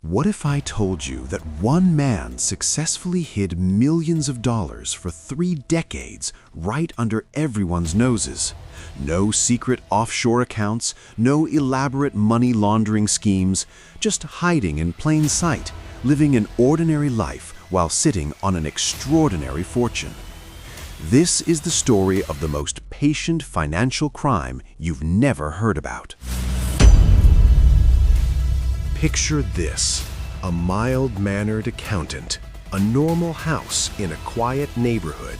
What if I told you that one man successfully hid millions of dollars for 3 decades right under everyone's noses? No secret offshore accounts, no elaborate money laundering schemes, just hiding in plain sight, living an ordinary life while sitting on an extraordinary fortune. This is the story of the most patient financial crime you've never heard about. Picture this: a mild-mannered accountant, a normal house in a quiet neighborhood,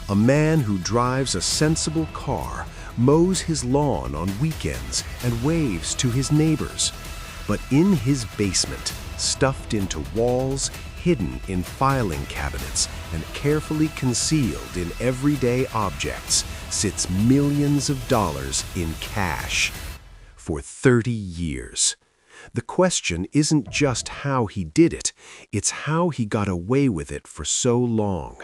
a man who drives a sensible car, mows his lawn on weekends, and waves to his neighbors. But in his basement, stuffed into walls, hidden in filing cabinets, and carefully concealed in everyday objects, sits millions of dollars in cash. For 30 years. The question isn't just how he did it, it's how he got away with it for so long.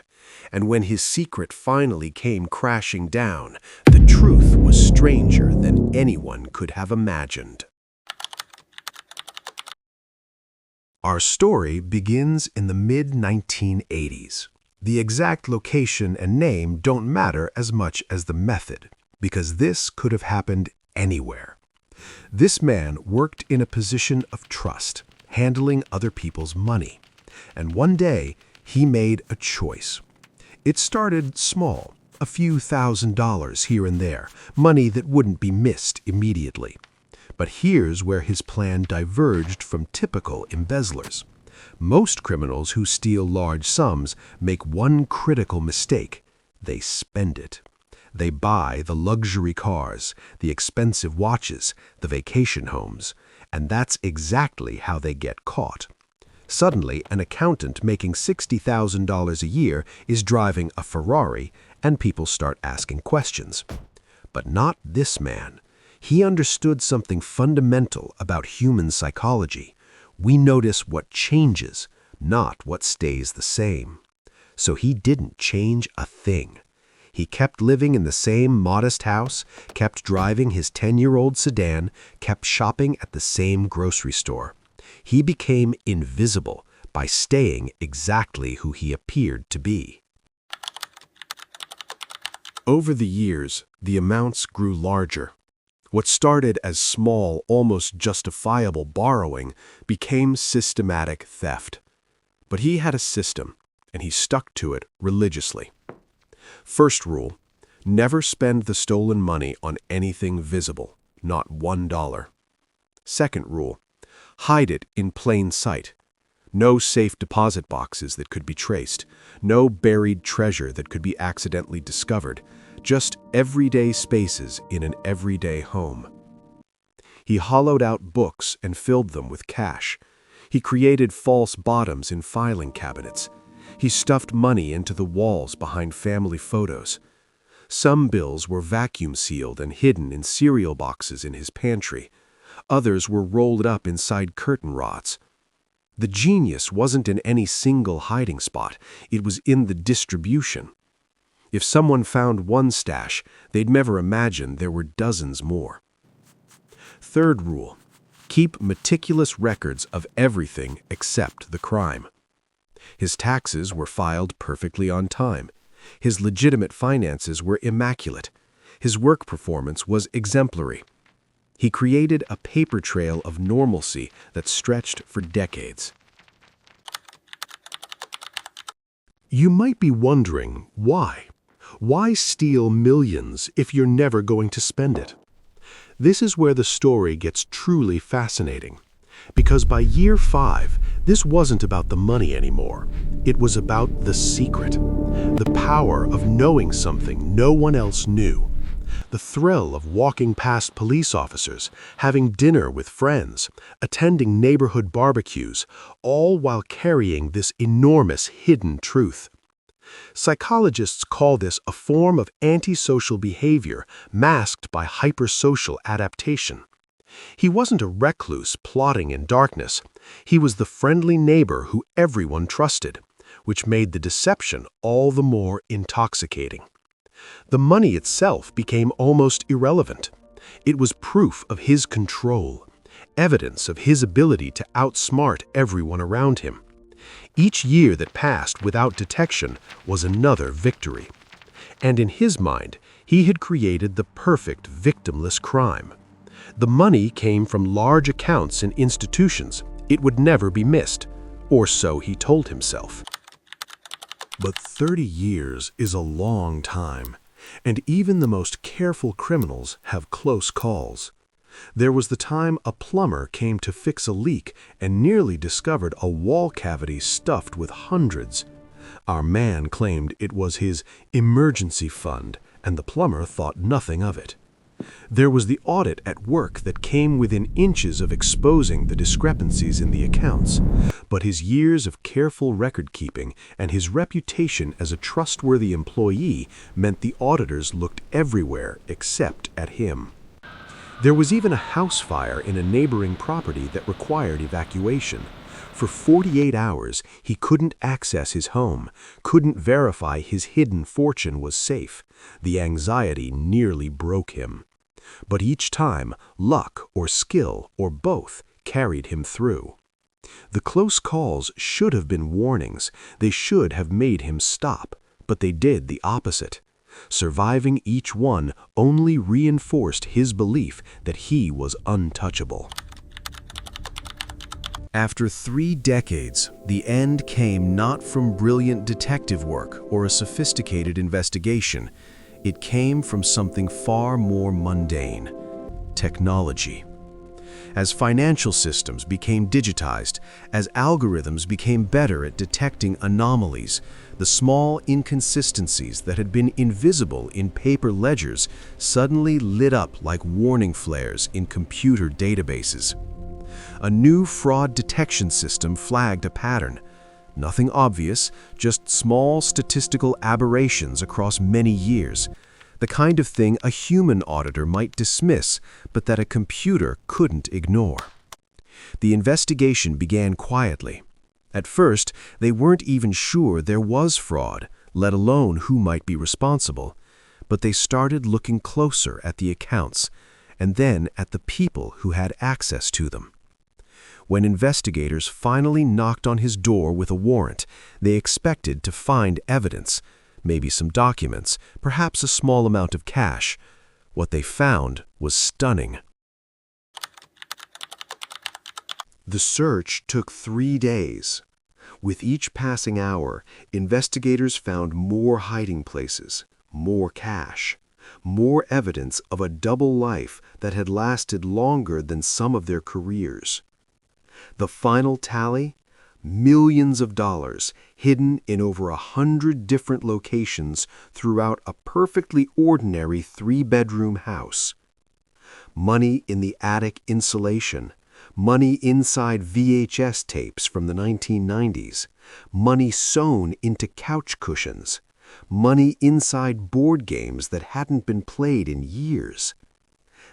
And when his secret finally came crashing down, the truth was stranger than anyone could have imagined. Our story begins in the mid-1980s. The exact location and name don't matter as much as the method, because this could have happened anywhere. This man worked in a position of trust, handling other people's money. And one day, he made a choice. It started small, a few $1,000s here and there, money that wouldn't be missed immediately. But here's where his plan diverged from typical embezzlers. Most criminals who steal large sums make one critical mistake: they spend it. They buy the luxury cars, the expensive watches, the vacation homes, and that's exactly how they get caught. Suddenly, an accountant making $60,000 a year is driving a Ferrari, and people start asking questions. But not this man. He understood something fundamental about human psychology. We notice what changes, not what stays the same. So he didn't change a thing. He kept living in the same modest house, kept driving his 10-year-old sedan, kept shopping at the same grocery store. He became invisible by staying exactly who he appeared to be. Over the years, the amounts grew larger. What started as small, almost justifiable borrowing became systematic theft. But he had a system, and he stuck to it religiously. First rule: never spend the stolen money on anything visible, not $1. Second rule: hide it in plain sight. No safe deposit boxes that could be traced, no buried treasure that could be accidentally discovered, just everyday spaces in an everyday home. He hollowed out books and filled them with cash. He created false bottoms in filing cabinets. He stuffed money into the walls behind family photos. Some bills were vacuum-sealed and hidden in cereal boxes in his pantry. Others were rolled up inside curtain rods. The genius wasn't in any single hiding spot. It was in the distribution. If someone found one stash, they'd never imagine there were dozens more. Third rule: keep meticulous records of everything except the crime. His taxes were filed perfectly on time. His legitimate finances were immaculate. His work performance was exemplary. He created a paper trail of normalcy that stretched for decades. You might be wondering, why? Why steal millions if you're never going to spend it? This is where the story gets truly fascinating. Because by year 5, this wasn't about the money anymore. It was about the secret, the power of knowing something no one else knew, the thrill of walking past police officers, having dinner with friends, attending neighborhood barbecues, all while carrying this enormous hidden truth. Psychologists call this a form of antisocial behavior masked by hypersocial adaptation. He wasn't a recluse plotting in darkness. He was the friendly neighbor who everyone trusted, which made the deception all the more intoxicating. The money itself became almost irrelevant. It was proof of his control. evidence of his ability to outsmart everyone around him. Each year that passed without detection was another victory. And in his mind, he had created the perfect victimless crime. The money came from large accounts in institutions. It would never be missed, or so he told himself. But 30 years is a long time, and even the most careful criminals have close calls. There was the time a plumber came to fix a leak and nearly discovered a wall cavity stuffed with hundreds. Our man claimed it was his emergency fund, and the plumber thought nothing of it. There was the audit at work that came within inches of exposing the discrepancies in the accounts, but his years of careful record-keeping and his reputation as a trustworthy employee meant the auditors looked everywhere except at him. There was even a house fire in a neighboring property that required evacuation. For 48 hours, he couldn't access his home, couldn't verify his hidden fortune was safe. The anxiety nearly broke him. But each time, luck or skill or both carried him through. The close calls should have been warnings. They should have made him stop, but they did the opposite. Surviving each one only reinforced his belief that he was untouchable. After 3 decades, the end came not from brilliant detective work or a sophisticated investigation. It came from something far more mundane: technology. As financial systems became digitized, as algorithms became better at detecting anomalies, the small inconsistencies that had been invisible in paper ledgers suddenly lit up like warning flares in computer databases. A new fraud detection system flagged a pattern. Nothing obvious, just small statistical aberrations across many years. The kind of thing a human auditor might dismiss, but that a computer couldn't ignore. The investigation began quietly. At first, they weren't even sure there was fraud, let alone who might be responsible. But they started looking closer at the accounts, and then at the people who had access to them. When investigators finally knocked on his door with a warrant, they expected to find evidence, maybe some documents, perhaps a small amount of cash. What they found was stunning. The search took 3 days. With each passing hour, investigators found more hiding places, more cash, more evidence of a double life that had lasted longer than some of their careers. The final tally? Millions of dollars hidden in over 100 different locations throughout a perfectly ordinary 3-bedroom house. Money in the attic insulation, money inside VHS tapes from the 1990s, money sewn into couch cushions, money inside board games that hadn't been played in years.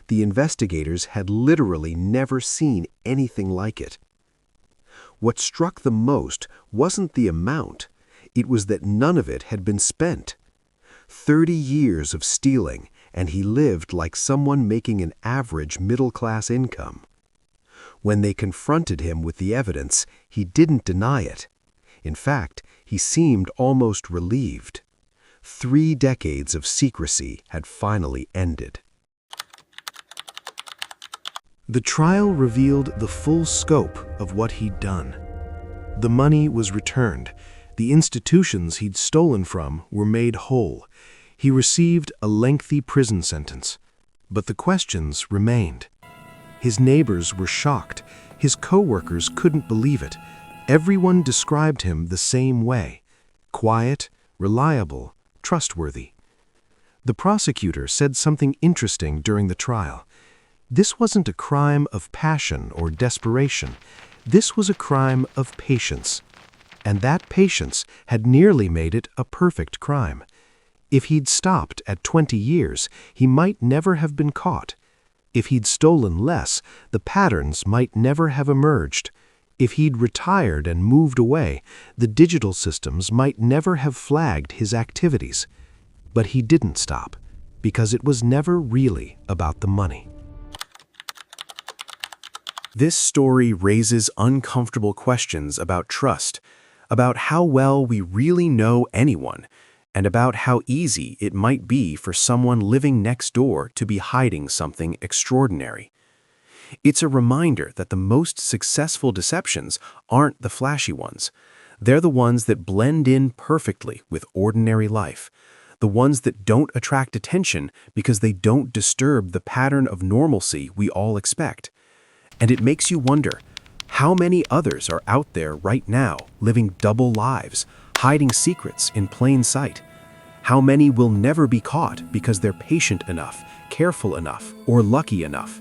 The investigators had literally never seen anything like it. What struck them most wasn't the amount, it was that none of it had been spent. 30 years of stealing, and he lived like someone making an average middle-class income. When they confronted him with the evidence, he didn't deny it. In fact, he seemed almost relieved. 3 decades of secrecy had finally ended. The trial revealed the full scope of what he'd done. The money was returned. The institutions he'd stolen from were made whole. He received a lengthy prison sentence. But the questions remained. His neighbors were shocked. His co-workers couldn't believe it. Everyone described him the same way: quiet, reliable, trustworthy. The prosecutor said something interesting during the trial. This wasn't a crime of passion or desperation. This was a crime of patience. And that patience had nearly made it a perfect crime. If he'd stopped at 20 years, he might never have been caught. If he'd stolen less, the patterns might never have emerged. If he'd retired and moved away, the digital systems might never have flagged his activities. But he didn't stop, because it was never really about the money. This story raises uncomfortable questions about trust, about how well we really know anyone, and about how easy it might be for someone living next door to be hiding something extraordinary. It's a reminder that the most successful deceptions aren't the flashy ones. They're the ones that blend in perfectly with ordinary life, the ones that don't attract attention because they don't disturb the pattern of normalcy we all expect. And it makes you wonder, how many others are out there right now living double lives, hiding secrets in plain sight? How many will never be caught because they're patient enough, careful enough, or lucky enough?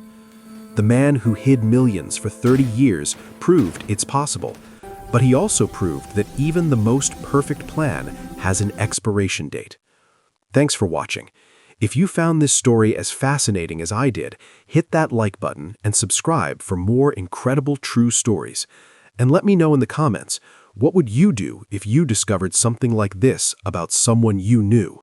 The man who hid millions for 30 years proved it's possible, but he also proved that even the most perfect plan has an expiration date. Thanks for watching. If you found this story as fascinating as I did, hit that like button and subscribe for more incredible true stories. And let me know in the comments, what would you do if you discovered something like this about someone you knew?